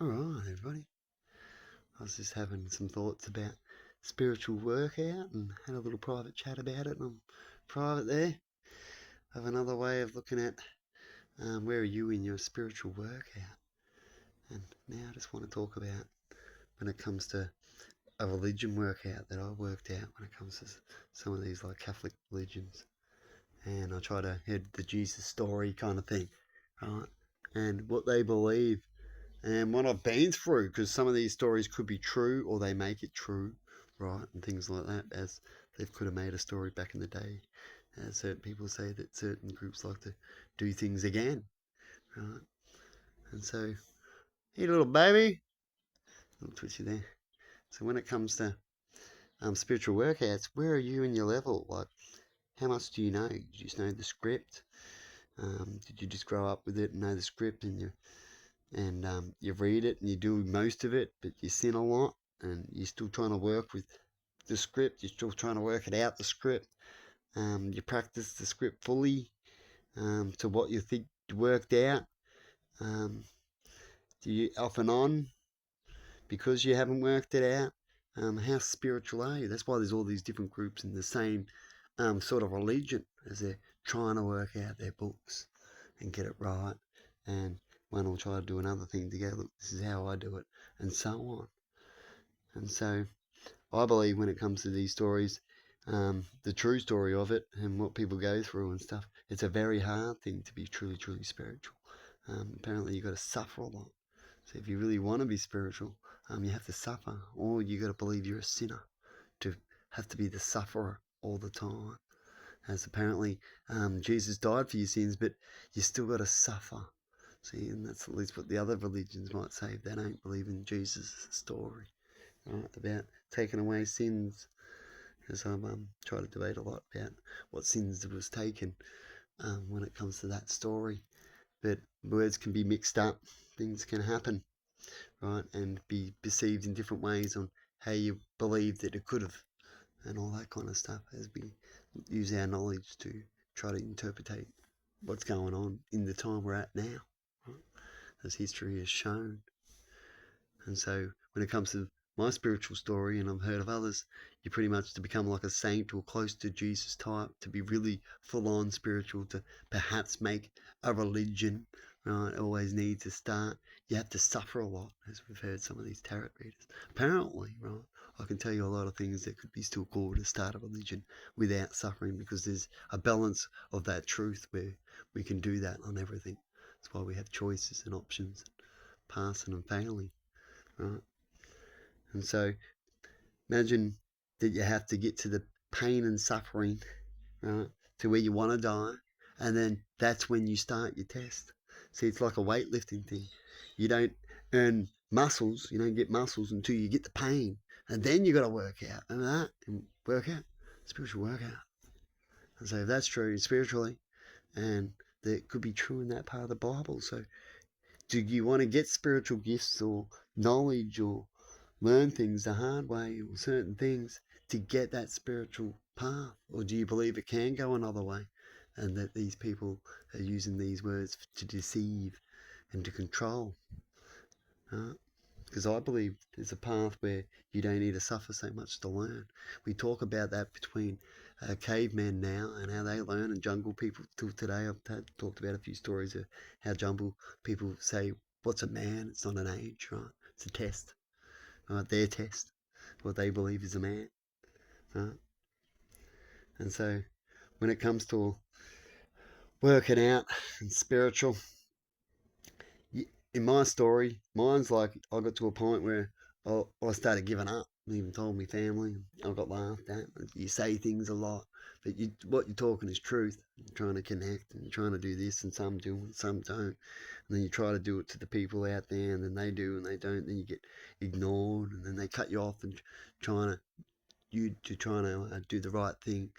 Alright, everybody. I was just having some thoughts about spiritual workout and had a little private chat about it. And I'm private there. I have another way of looking at where are you in your spiritual workout. And now I just want to talk about when it comes to a religion workout that I worked out when it comes to some of these like Catholic religions. And I try to head the Jesus story kind of thing, right? And what they believe and what I've been through, because some of these stories could be true or they make it true, right? And things like that, as they could have made a story back in the day. As certain people say that certain groups like to do things again, right? And so, hey, little baby, little twitchy there. So when it comes to spiritual workouts, where are you in your level? Like, how much do you know? Do you just know the script? Did you just grow up with it and know the script and you read it and you do most of it, but you sin a lot and you're still trying to work with the script. You're still trying to work it out, the script. You practice the script fully to what you think worked out. Do you off and on because you haven't worked it out? How spiritual are you? That's why there's all these different groups in the same sort of religion as they're trying to work out their books and get it right. And one will try to do another thing to go, look, this is how I do it, and so on. And so I believe when it comes to these stories, the true story of it and what people go through and stuff, it's a very hard thing to be truly, truly spiritual. Apparently, you've got to suffer a lot. So if you really want to be spiritual, you have to suffer, or you got to believe you're a sinner to have to be the sufferer all the time. As apparently Jesus died for your sins, but you still got to suffer. See, and that's at least what the other religions might say if they don't believe in Jesus' story, right, about taking away sins. Because I've tried to debate a lot about what sins was taken when it comes to that story. But words can be mixed up, things can happen, right, and be perceived in different ways on how you believe that it could have, and all that kind of stuff as we use our knowledge to try to interpretate what's going on in the time we're at now, right, as history has shown. And so when it comes to my spiritual story, and I've heard of others, you pretty much to become like a saint or close to Jesus type, to be really full on spiritual, to perhaps make a religion, right, always need to start. You have to suffer a lot, as we've heard some of these tarot readers. Apparently, right, I can tell you a lot of things that could be still called to start a religion without suffering, because there's a balance of that truth where we can do that on everything. That's why we have choices and options, passing and failing, right? And so imagine that you have to get to the pain and suffering, right, to where you want to die, and then that's when you start your test. See, it's like a weightlifting thing. You don't earn muscles, you don't get muscles until you get the pain, and then you got to work out. Remember that? And work out, spiritual workout. And so if that's true spiritually, and that could be true in that part of the Bible. So do you want to get spiritual gifts or knowledge or learn things the hard way or certain things to get that spiritual path? Or do you believe it can go another way and that these people are using these words to deceive and to control? Because I believe there's a path where you don't need to suffer so much to learn. We talk about that between cavemen now and how they learn, and jungle people till today. I've talked about a few stories of how jungle people say, what's a man? It's not an age, right? It's a test, right? Their test, what they believe is a man, right? And so when it comes to working out and spiritual, in my story, mine's like I got to a point where I started giving up. I even told my family. I got laughed at. You say things a lot, but what you're talking is truth. You're trying to connect and you're trying to do this, and some do and some don't. And then you try to do it to the people out there, and then they do and they don't. Then you get ignored, and then they cut you off and trying to do the right thing.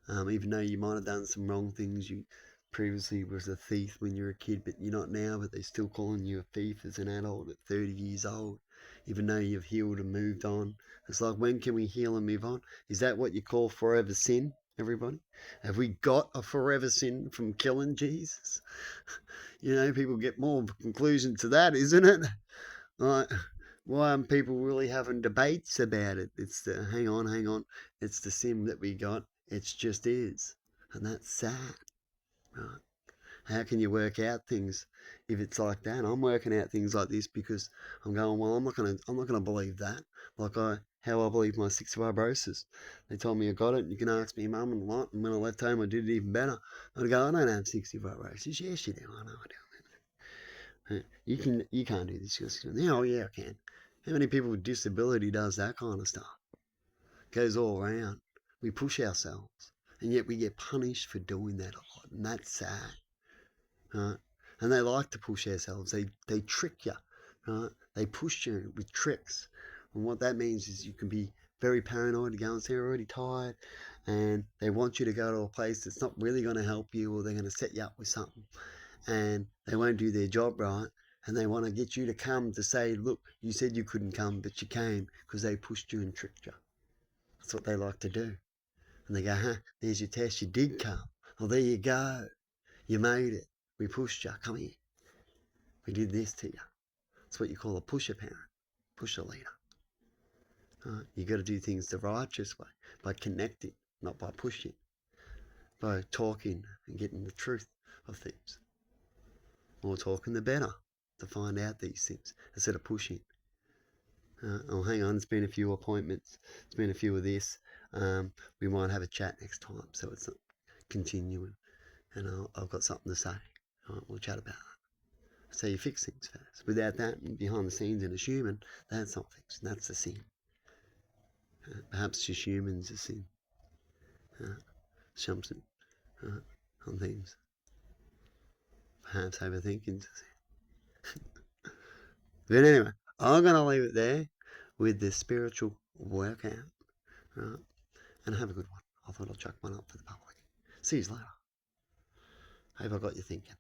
Even though you might have done some wrong things, you previously was a thief when you were a kid, but you're not now, but they're still calling you a thief as an adult at 30 years old, even though you've healed and moved on. It's like, when can we heal and move on? Is that what you call forever sin, everybody? Have we got a forever sin from killing Jesus? People get more of a conclusion to that, isn't it? Like, why aren't people really having debates about it? It's the hang on. It's the sim that we got. It's just is, and that's sad, right? How can you work out things if it's like that? I'm working out things like this because I'm going, well, I'm not gonna believe that. How I believe my cystic fibrosis. They told me I got it. And you can ask me, mum, and what. And when I left home, I did it even better. I'd go, I don't have cystic fibrosis. Yes, you do. I know I do. You can't do this. Yeah, oh yeah, I can. How many people with disability does that kind of stuff? Goes all around. We push ourselves, and yet we get punished for doing that a lot, and that's sad, right? And they like to push ourselves. They trick you, right? They push you with tricks, and what that means is you can be very paranoid. You go and say you're already tired, and they want you to go to a place that's not really going to help you, or they're going to set you up with something and they won't do their job right, and they want to get you to come to say, look, you said you couldn't come, but you came because they pushed you and tricked you. That's what they like to do. And they go, there's your test, you did come. Well, there you go. You made it. We pushed you. Come here. We did this to you. That's what you call a pusher parent, pusher leader. You got to do things the righteous way, by connecting, not by pushing, by talking and getting the truth of things. More talking, the better, to find out these things instead of pushing. Oh, hang on, it's been a few appointments. It's been a few of this. We might have a chat next time, so it's not continuing. And I've got something to say. All right, we'll chat about it. So you fix things first. Without that, behind the scenes and assuming, that's not fixed. That's the sin. Perhaps just humans are sin. Something on things. Perhaps overthinking's a sin. But anyway, I'm going to leave it there with the spiritual workout, right? And have a good one. I thought I'd chuck one up for the public. See you later. Hope I got you thinking.